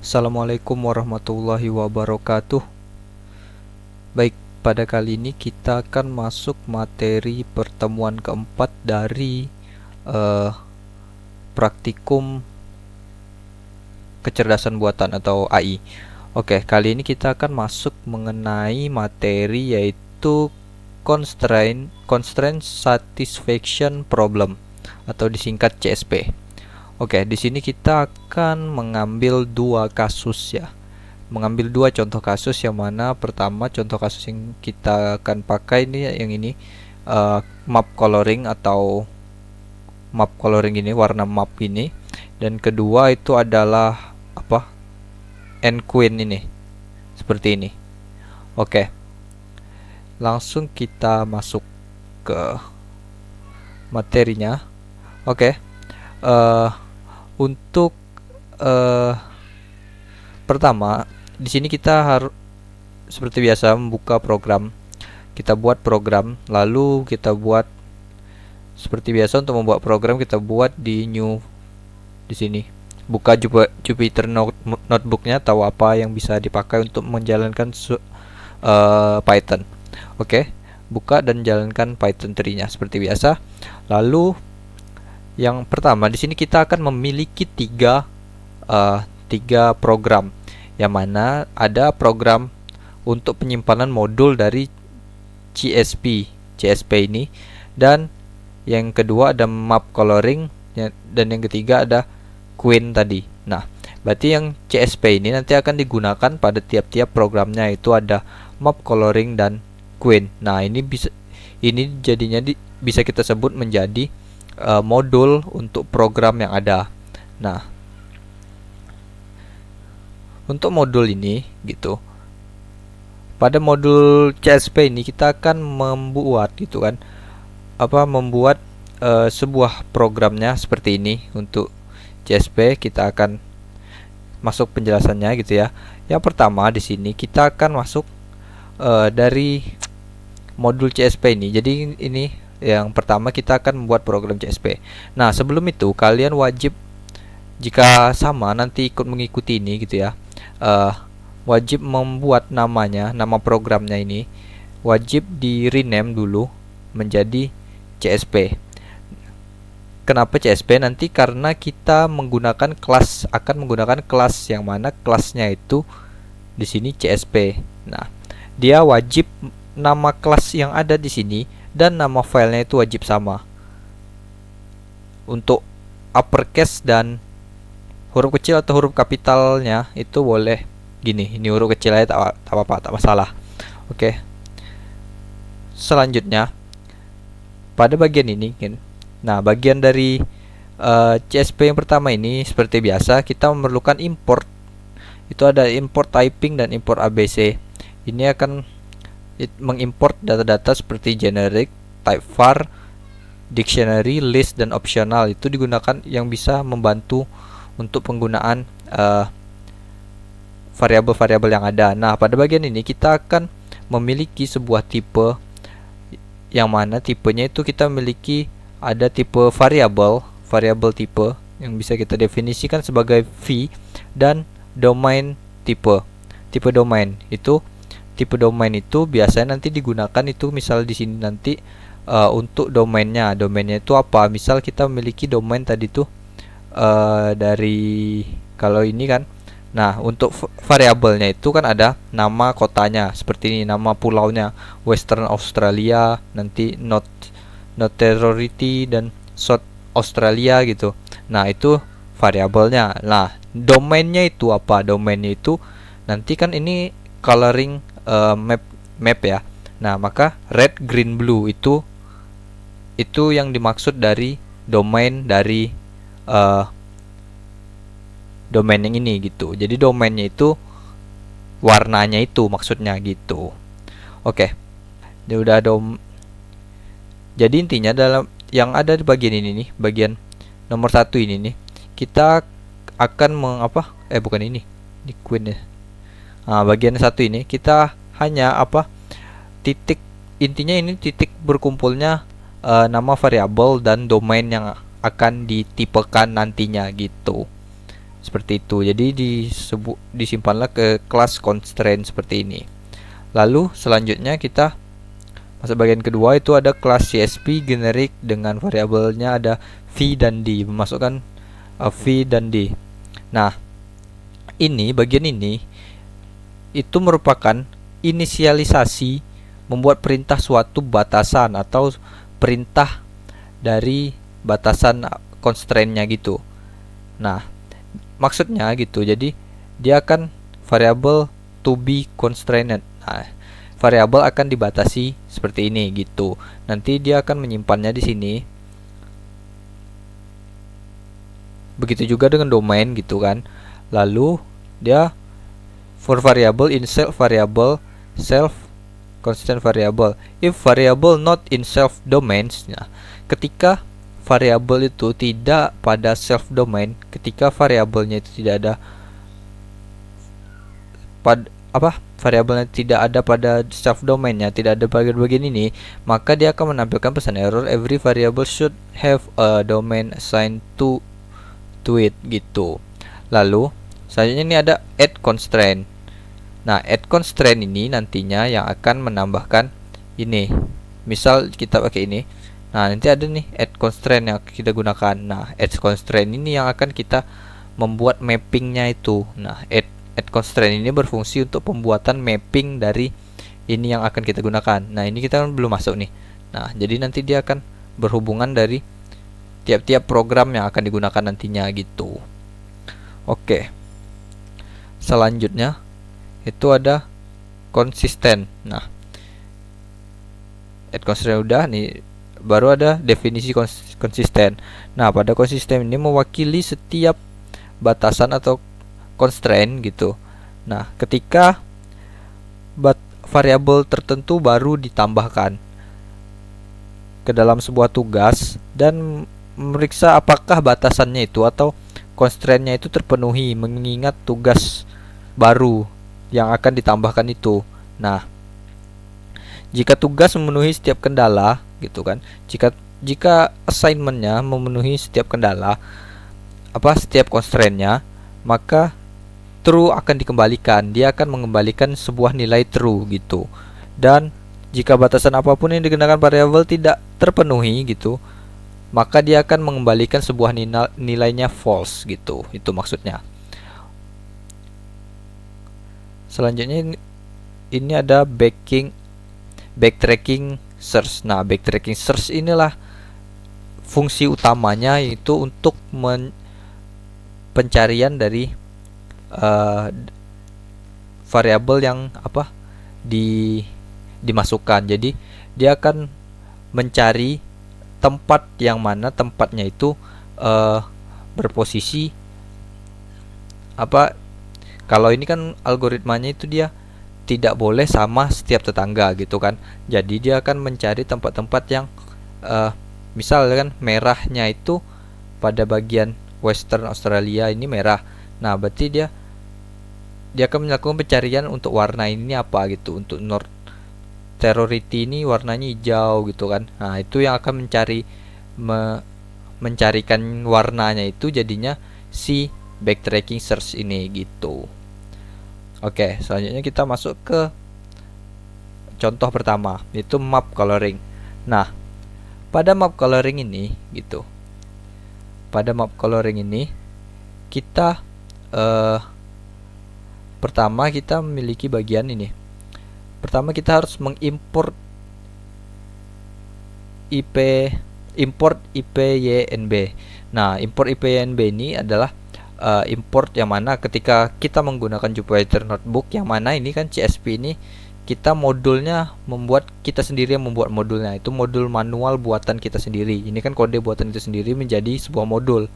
Assalamualaikum warahmatullahi wabarakatuh. Baik, pada kali ini kita akan masuk materi pertemuan keempat dari eh, praktikum kecerdasan buatan atau AI. Oke, kali ini kita akan masuk mengenai materi yaitu Constraint Satisfaction Problem atau disingkat CSP. Oke, di sini kita akan mengambil dua kasus ya. Mengambil dua contoh kasus, yang mana pertama contoh kasus yang kita akan pakai ini yang ini, map coloring atau map coloring ini, warna map ini, dan kedua itu adalah apa? Queen ini. Seperti ini. Oke. Langsung kita masuk ke materinya. Oke. Untuk pertama, di sini kita harus seperti biasa membuka program. Kita buat program, lalu kita buat seperti biasa. Untuk membuat program kita buat di new di sini. Buka Jupyter Notebooknya, tahu apa yang bisa dipakai untuk menjalankan Python. Oke, buka dan jalankan Python 3-nya seperti biasa. Lalu yang pertama di sini kita akan memiliki tiga program, yang mana ada program untuk penyimpanan modul dari CSP ini, dan yang kedua ada map coloring, dan yang ketiga ada Queen tadi. Nah, berarti yang CSP ini nanti akan digunakan pada tiap-tiap programnya, itu ada map coloring dan Queen. Nah, ini jadinya bisa kita sebut menjadi modul untuk program yang ada. Nah, untuk modul ini gitu, pada modul CSP ini kita akan membuat gitu kan, membuat sebuah programnya seperti ini. Untuk CSP kita akan masuk penjelasannya gitu ya. Yang pertama di sini kita akan masuk dari modul CSP ini. Jadi ini yang pertama, kita akan membuat program CSP. Nah, sebelum itu kalian wajib, jika sama nanti ikut mengikuti ini gitu ya, wajib membuat nama programnya ini wajib di rename dulu menjadi CSP. Kenapa CSP? Nanti karena kita akan menggunakan kelas, yang mana kelasnya itu di sini CSP. Nah, dia wajib nama kelas yang ada di sini dan nama filenya itu wajib sama. Untuk uppercase dan huruf kecil atau huruf kapitalnya itu boleh gini. Ini huruf kecil aja, tak apa-apa, tak masalah. Oke. Selanjutnya pada bagian ini kan. Nah, bagian dari CSP yang pertama ini seperti biasa kita memerlukan import. Itu ada import typing dan import ABC. Ini akan mengimport data-data seperti generic, typevar, dictionary, list, dan optional. Itu digunakan yang bisa membantu untuk penggunaan variabel-variabel yang ada. Nah, pada bagian ini kita akan memiliki sebuah tipe, yang mana tipenya itu kita memiliki ada tipe variabel tipe yang bisa kita definisikan sebagai v, dan domain tipe domain itu. Tipe domain itu biasanya nanti digunakan itu, misal di sini nanti untuk domainnya itu apa? Misal kita memiliki domain tadi tuh dari, kalau ini kan. Nah, untuk variabelnya itu kan ada nama kotanya seperti ini, nama pulaunya Western Australia, nanti Notoriety dan South Australia gitu. Nah, itu variabelnya. Nah, domainnya itu apa? Domainnya itu nanti kan ini coloring map ya. Nah, maka red, green, blue itu yang dimaksud dari domain dari domain yang ini gitu. Jadi domainnya itu warnanya itu maksudnya gitu. Oke. Dia udah jadi intinya dalam yang ada di bagian ini nih, bagian nomor 1 ini nih, kita akan bukan ini Queen ya. Nah, bagian 1 ini kita hanya titik, intinya ini titik berkumpulnya nama variabel dan domain yang akan ditipekan nantinya gitu. seperti itu. Jadi disimpanlah ke kelas constraint seperti ini. Lalu selanjutnya kita masuk bagian kedua, itu ada kelas CSP generik dengan variabelnya ada v dan d, memasukkan v dan d. Nah, ini bagian ini itu merupakan inisialisasi membuat perintah suatu batasan atau perintah dari batasan constraint-nya gitu. Nah, maksudnya gitu. Jadi dia akan variabel to be constrained. Nah, variabel akan dibatasi seperti ini gitu. Nanti dia akan menyimpannya di sini. Begitu juga dengan domain gitu kan. Lalu dia for variable in self variable self constant variable. If variable not in self domains, nah, ketika variabel itu tidak pada self domain, ketika variabelnya itu tidak ada variabelnya tidak ada pada self domainnya, tidak ada bagian-bagian ini, maka dia akan menampilkan pesan error every variable should have a domain assigned to it gitu. Lalu selanjutnya ini ada add constraint. Nah, add constraint ini nantinya yang akan menambahkan ini. Misal kita pakai ini. Nah, nanti ada nih add constraint yang kita gunakan. Nah, add constraint ini yang akan kita membuat mappingnya itu. Nah, add constraint ini berfungsi untuk pembuatan mapping dari ini yang akan kita gunakan. Nah, ini kita kan belum masuk nih. Nah, jadi nanti dia akan berhubungan dari tiap-tiap program yang akan digunakan nantinya gitu. Oke. Selanjutnya itu ada konsisten. Nah, add constraint udah nih, baru ada definisi konsisten. Nah, pada konsisten ini mewakili setiap batasan atau constraint gitu. Nah, ketika variabel tertentu baru ditambahkan ke dalam sebuah tugas dan memeriksa apakah batasannya itu atau constraint-nya itu terpenuhi mengingat tugas baru yang akan ditambahkan itu. Nah, jika tugas memenuhi setiap kendala gitu kan, jika assignment-nya memenuhi setiap kendala setiap constraint-nya, maka true akan dikembalikan. Dia akan mengembalikan sebuah nilai true gitu. Dan jika batasan apapun yang digunakan variabel tidak terpenuhi gitu, maka dia akan mengembalikan sebuah nilainya false gitu. Itu maksudnya. Selanjutnya ini ada backtracking search. Nah, backtracking search inilah fungsi utamanya, yaitu untuk pencarian dari variabel yang dimasukkan. Jadi dia akan mencari tempat yang mana tempatnya itu berposisi kalau ini kan algoritmanya itu dia tidak boleh sama setiap tetangga gitu kan. Jadi dia akan mencari tempat-tempat yang misal kan merahnya itu pada bagian Western Australia ini merah. Nah, berarti dia akan melakukan pencarian untuk warna ini apa gitu. Untuk North Territory ini warnanya hijau gitu kan. Nah, itu yang akan mencarikan warnanya itu jadinya si backtracking search ini gitu. Oke, selanjutnya kita masuk ke contoh pertama, yaitu map coloring. Nah, pada map coloring ini gitu. Pada map coloring ini kita pertama kita memiliki bagian ini. Pertama kita harus mengimport import IPYNB. Nah, import IPYNB ini adalah import yang mana ketika kita menggunakan Jupyter Notebook, yang mana ini kan CSP ini kita modulnya kita sendiri yang membuat modulnya. Itu modul manual buatan kita sendiri. Ini kan kode buatan itu sendiri menjadi sebuah modul.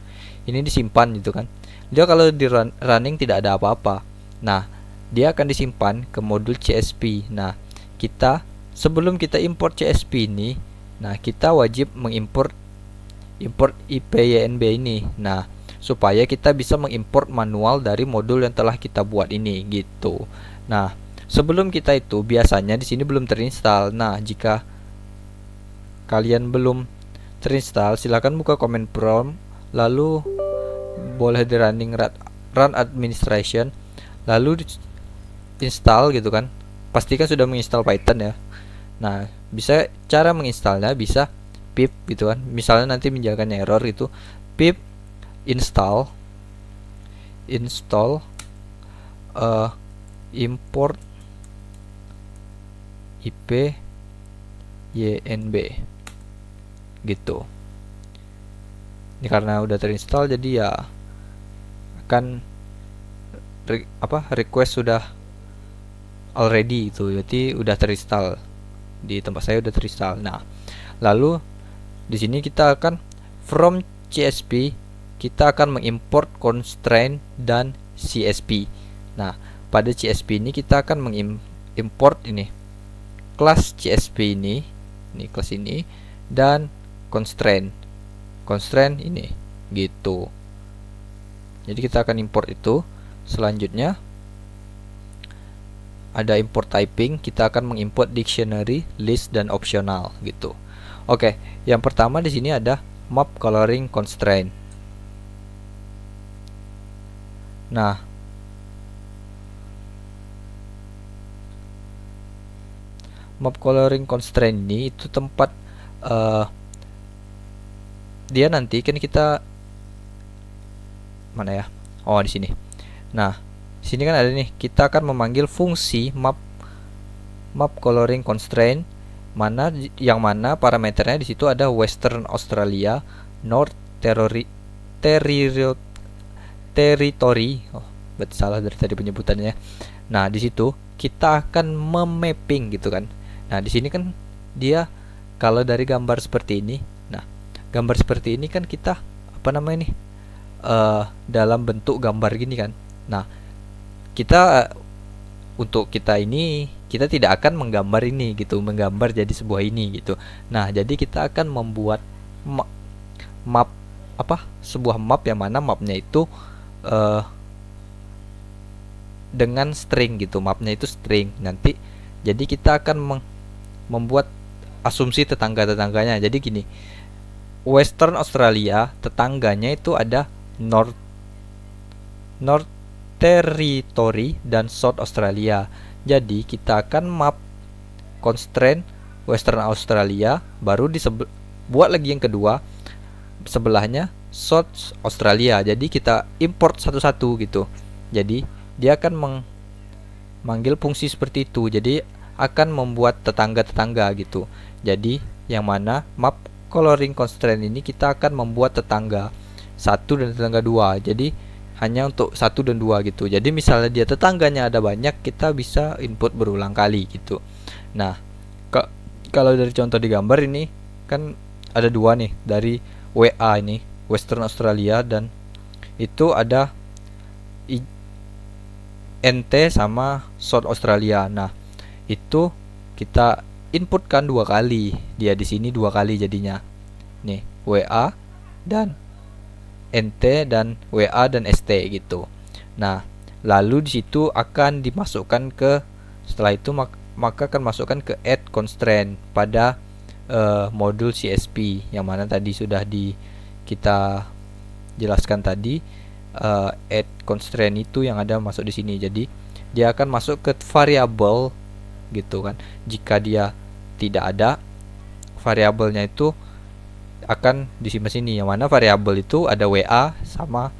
Ini disimpan gitu kan. Dia kalau di running tidak ada apa-apa. Nah, dia akan disimpan ke modul CSP. Nah, sebelum kita import CSP ini, nah kita wajib import IPYNB ini. Nah, supaya kita bisa mengimport manual dari modul yang telah kita buat ini gitu. Nah, sebelum kita itu biasanya di sini belum terinstall. Nah, jika kalian belum terinstall, silakan buka command prompt, lalu boleh di running run administration, lalu install gitu kan. Pastikan sudah menginstal Python ya. Nah, bisa cara menginstalnya bisa pip gitu kan. Misalnya nanti menjalankan error itu pip install import ipynb gitu. Ini karena udah terinstall jadi ya akan request sudah already itu, jadi udah terinstall di tempat saya, udah terinstall. Nah, lalu di sini kita akan from CSP kita akan mengimport constraint dan CSP. Nah, pada CSP ini kita akan mengimport ini kelas CSP ini kelas ini dan constraint ini gitu. Jadi kita akan import itu. Selanjutnya ada import typing, kita akan mengimport dictionary, list dan optional gitu. Oke, yang pertama di sini ada map coloring constraint. Nah, map coloring constraint ini itu tempat dia nanti kan kita mana ya? Oh, di sini. Nah, sini kan ada nih, kita akan memanggil fungsi map coloring constraint yang mana parameternya di situ ada Western Australia, North Territory. Oh, berarti salah dari tadi penyebutannya. Nah, di situ kita akan memapping gitu kan. Nah, di sini kan dia kalau dari gambar seperti ini. Nah, gambar seperti ini kan kita apa namanya nih? Dalam bentuk gambar gini kan. Nah, kita untuk kita ini kita tidak akan menggambar ini gitu, menggambar jadi sebuah ini gitu. Nah, jadi kita akan membuat map sebuah map yang mana mapnya itu dengan string gitu, mapnya itu string. Nanti jadi kita akan membuat asumsi tetangga-tetangganya. Jadi gini, Western Australia tetangganya itu ada North Territory dan South Australia. Jadi kita akan map constraint Western Australia, baru buat lagi yang kedua sebelahnya South Australia. Jadi kita import satu-satu gitu. Jadi dia akan memanggil fungsi seperti itu. Jadi akan membuat tetangga-tetangga gitu. Jadi yang mana map coloring constraint ini kita akan membuat tetangga 1 dan tetangga 2. Jadi hanya untuk 1 dan 2 gitu. Jadi misalnya dia tetangganya ada banyak, kita bisa input berulang kali gitu. Nah, kalau dari contoh di gambar ini kan ada 2 nih, dari WA ini, Western Australia, dan itu ada NT sama South Australia. Nah, itu kita inputkan 2 kali. Dia di sini 2 kali jadinya. Nih, WA dan NT dan WA dan ST gitu. Nah, lalu di situ akan dimasukkan ke, setelah itu maka akan masukkan ke add constraint pada modul CSP yang mana tadi sudah kita jelaskan tadi. Add constraint itu yang ada masuk di sini. Jadi dia akan masuk ke variabel gitu kan. Jika dia tidak ada, variabelnya itu akan disimpan sini, yang mana variabel itu ada WA sama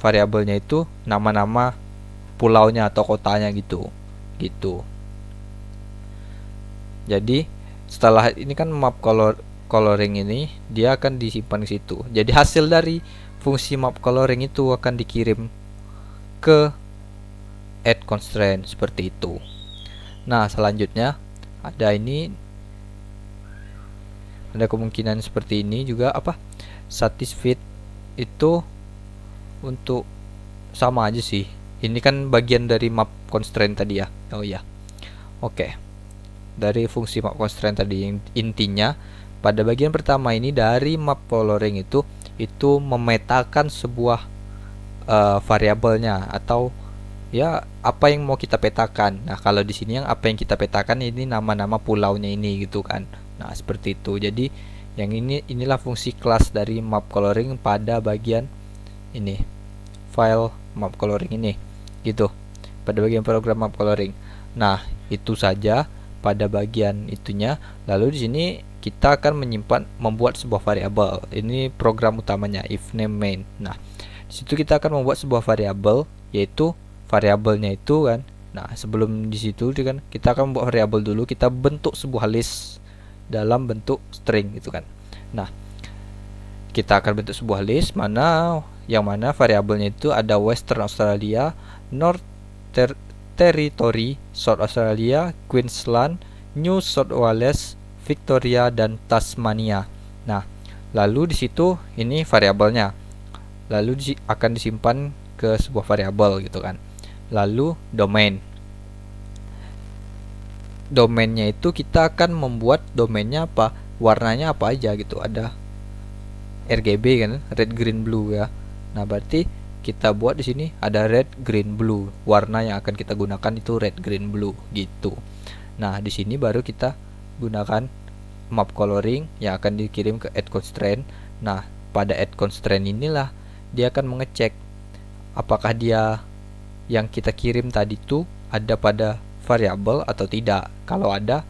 variabelnya itu nama-nama pulaunya atau kotanya gitu. Jadi setelah ini kan map coloring ini dia akan disimpan di situ. Jadi hasil dari fungsi map coloring itu akan dikirim ke add constraint seperti itu. Nah, selanjutnya ada kemungkinan seperti ini juga satisfied itu untuk sama aja sih. Ini kan bagian dari map constraint tadi ya. Oh iya. Oke. Dari fungsi map constraint tadi, intinya pada bagian pertama ini dari map coloring itu memetakan sebuah variabelnya atau ya apa yang mau kita petakan. Nah, kalau di sini yang apa yang kita petakan ini nama-nama pulaunya ini gitu kan. Nah, seperti itu. Jadi inilah fungsi kelas dari map coloring pada bagian ini, file map coloring ini gitu, pada bagian program map coloring. Nah, itu saja pada bagian itunya. Lalu di sini kita akan membuat sebuah variabel. Ini program utamanya, if name main. Nah, di situ kita akan membuat sebuah variabel, yaitu variabelnya itu kan. Nah, sebelum di situ kan kita akan membuat variabel dulu, kita bentuk sebuah list dalam bentuk string gitu kan. Nah, kita akan bentuk sebuah list yang mana variabelnya itu ada Western Australia, North Territory, South Australia, Queensland, New South Wales, Victoria, dan Tasmania. Nah, lalu di situ ini variabelnya. Lalu akan disimpan ke sebuah variabel gitu kan. Lalu domainnya itu kita akan membuat domainnya apa, warnanya apa aja gitu, ada RGB kan, red green blue ya. Nah, berarti kita buat di sini ada red green blue, warna yang akan kita gunakan itu red green blue gitu. Nah, di sini baru kita gunakan map coloring yang akan dikirim ke add constraint. Nah, pada add constraint inilah dia akan mengecek apakah dia yang kita kirim tadi itu ada pada variabel atau tidak. Kalau ada,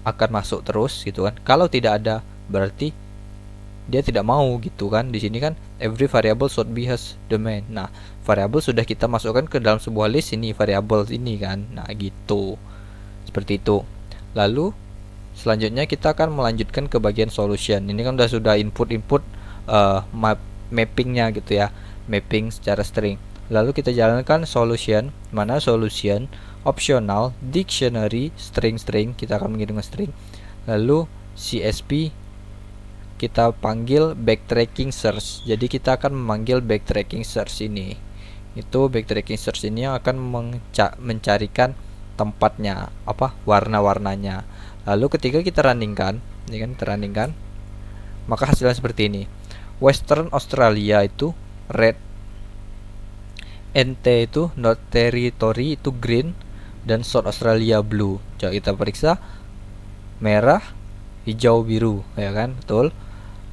akan masuk terus gitu kan. Kalau tidak ada, berarti dia tidak mau gitu kan. Di sini kan every variable should be has domain. Nah, variabel sudah kita masukkan ke dalam sebuah list ini, variabel ini kan. Nah, gitu. Seperti itu. Lalu selanjutnya kita akan melanjutkan ke bagian solution. Ini kan sudah input mappingnya gitu ya, mapping secara string. Lalu kita jalankan solution, mana solution optional dictionary string, kita akan mengirimkan string. Lalu CSP kita panggil backtracking search. Jadi kita akan memanggil backtracking search ini. Itu backtracking search ini yang akan mencarikan tempatnya, apa, warna-warnanya. Lalu ketika kita runningkan, ini kan runningkan, maka hasilnya seperti ini. Western Australia itu red, NT itu North Territory itu green, dan South Australia blue. Coba kita periksa, merah, hijau, biru, ya kan, betul.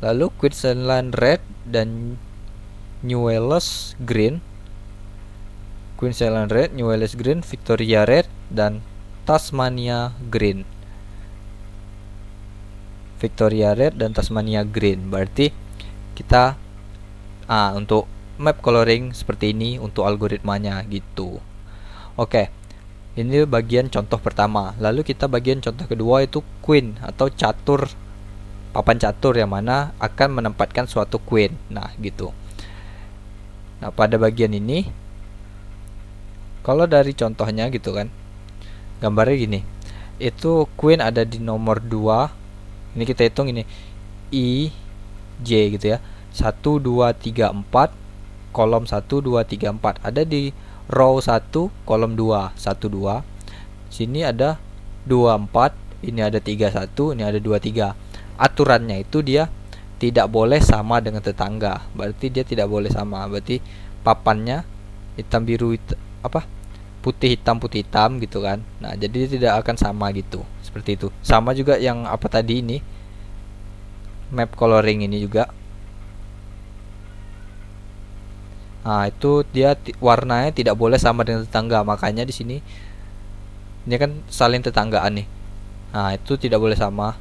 Lalu Queensland red dan New Wales green, Queensland red, New Wales green, Victoria red, dan Tasmania green. Victoria red dan Tasmania green. Berarti kita untuk map coloring seperti ini untuk algoritmanya gitu. Oke. Ini bagian contoh pertama. Lalu kita bagian contoh kedua itu queen atau catur, papan catur yang mana akan menempatkan suatu queen. Nah, gitu. Nah, pada bagian ini kalau dari contohnya gitu kan, gambarnya gini. Itu queen ada di nomor 2. Ini kita hitung ini I J gitu ya. 1 2 3 4, kolom 1 2 3 4 ada di row 1, kolom 2, 1 2. Sini ada 2 4, ini ada 3 1, ini ada 2 3. Aturannya itu dia tidak boleh sama dengan tetangga. Berarti dia tidak boleh sama. Berarti papannya hitam biru putih hitam gitu kan. Nah, jadi dia tidak akan sama gitu. Seperti itu. Sama juga yang apa tadi ini, map coloring ini juga. Nah, itu dia warnanya tidak boleh sama dengan tetangga. Makanya di sini ini kan saling tetanggaan nih. Nah, itu tidak boleh sama,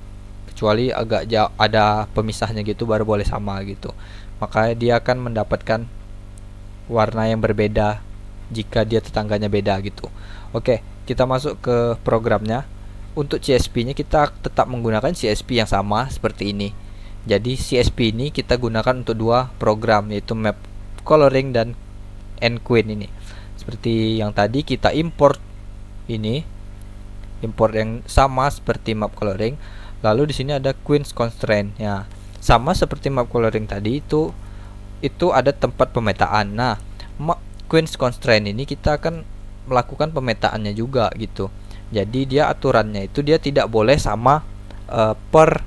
kecuali agak jauh ada pemisahnya gitu baru boleh sama gitu. Makanya dia akan mendapatkan warna yang berbeda jika dia tetangganya beda gitu. Oke, kita masuk ke programnya. Untuk CSP nya kita tetap menggunakan CSP yang sama seperti ini. Jadi CSP ini kita gunakan untuk dua program, yaitu map coloring dan nQueen ini. Seperti yang tadi kita import ini, import yang sama seperti map coloring. Lalu di sini ada Queen's constraint ya. Sama seperti map coloring tadi, itu ada tempat pemetaan. Nah, Queen's constraint ini kita akan melakukan pemetaannya juga gitu. Jadi dia aturannya itu dia tidak boleh sama per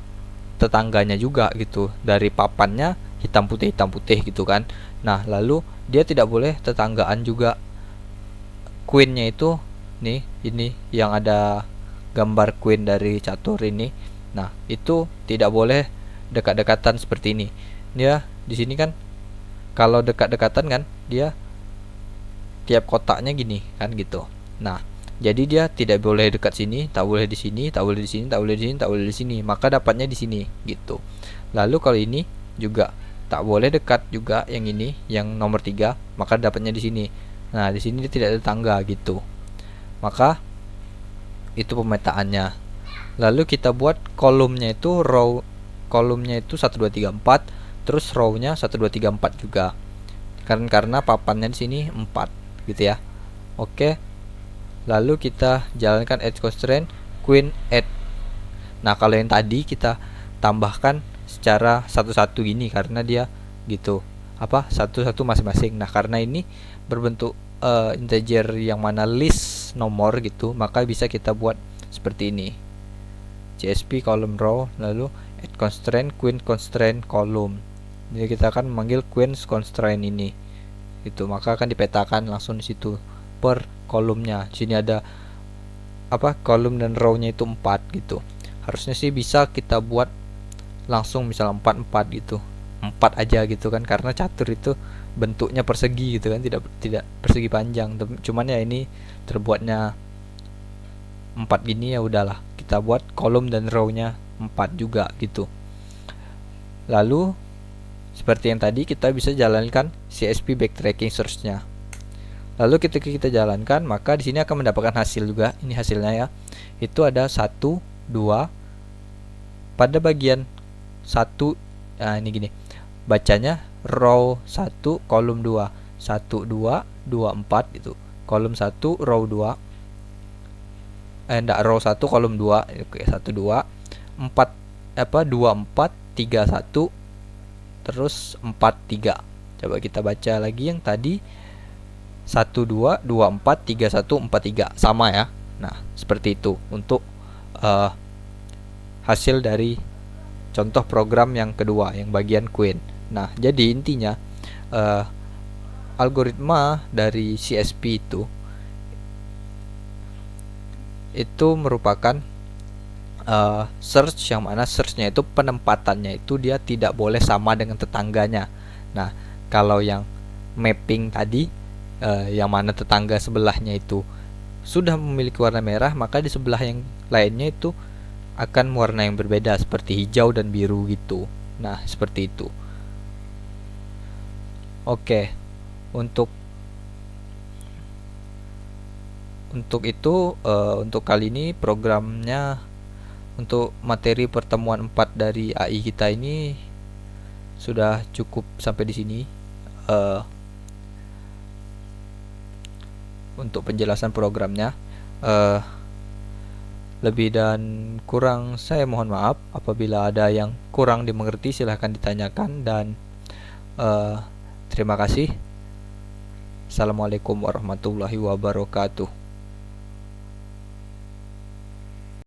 tetangganya juga gitu. Dari papannya hitam putih gitu kan. Nah, lalu dia tidak boleh tetanggaan juga. Queen-nya itu nih, ini yang ada gambar queen dari catur ini. Nah, itu tidak boleh dekat-dekatan seperti ini. Dia di sini kan kalau dekat-dekatan kan dia tiap kotaknya gini kan gitu. Nah, jadi dia tidak boleh dekat sini, tak boleh di sini, tak boleh di sini, tak boleh di sini, tak boleh di sini. Maka dapatnya di sini gitu. Lalu kalau ini juga tak boleh dekat juga yang ini, yang nomor 3, maka dapatnya di sini. Nah, di sini dia tidak ada tangga gitu. Maka itu pemetaannya. Lalu kita buat kolomnya itu kolomnya itu 1 2 3 4, terus row-nya 1 2 3 4 juga. Karena papannya di sini 4 gitu ya. Oke. Lalu kita jalankan edge constraint queen add. Nah, kalau yang tadi kita tambahkan secara satu-satu gini karena dia gitu. Satu-satu masing-masing. Nah, karena ini berbentuk integer yang mana list nomor gitu, maka bisa kita buat seperti ini. CSP column row, lalu add constraint queen constraint column. Jadi kita akan memanggil queen constraint ini. Itu maka akan dipetakan langsung di situ per kolomnya. Di sini ada kolom dan row-nya itu 4 gitu. Harusnya sih bisa kita buat langsung misal 4 4 gitu. 4 aja gitu kan, karena catur itu bentuknya persegi gitu kan, tidak persegi panjang. Cuman ya ini terbuatnya 4 gini, ya udahlah. Kita buat kolom dan row-nya 4 juga gitu. Lalu seperti yang tadi kita bisa jalankan CSP backtracking search-nya. Lalu ketika kita jalankan, maka di sini akan mendapatkan hasil juga. Ini hasilnya ya. Itu ada 1 2 pada bagian 1. Nah, ini gini. Bacanya row 1 kolom 2. 1 2 2 4 gitu. Kolom 1 row 2. Row 1 kolom 2. Oke, 1 2 4 2 4 3 1 terus 4 3. Coba kita baca lagi yang tadi 1 2 2 4 3 1 4 3 sama ya. Nah, seperti itu untuk hasil dari contoh program yang kedua, yang bagian queen. Nah, jadi intinya algoritma dari CSP itu merupakan search yang mana searchnya itu penempatannya itu dia tidak boleh sama dengan tetangganya. Nah, kalau yang mapping tadi yang mana tetangga sebelahnya itu sudah memiliki warna merah, maka di sebelah yang lainnya itu akan warna yang berbeda seperti hijau dan biru gitu. Nah, seperti itu. Oke. Untuk itu untuk kali ini programnya untuk materi pertemuan 4 dari AI kita ini sudah cukup sampai di sini. Untuk penjelasan programnya, lebih dan kurang saya mohon maaf. Apabila ada yang kurang dimengerti silahkan ditanyakan, dan terima kasih. Assalamualaikum warahmatullahi wabarakatuh.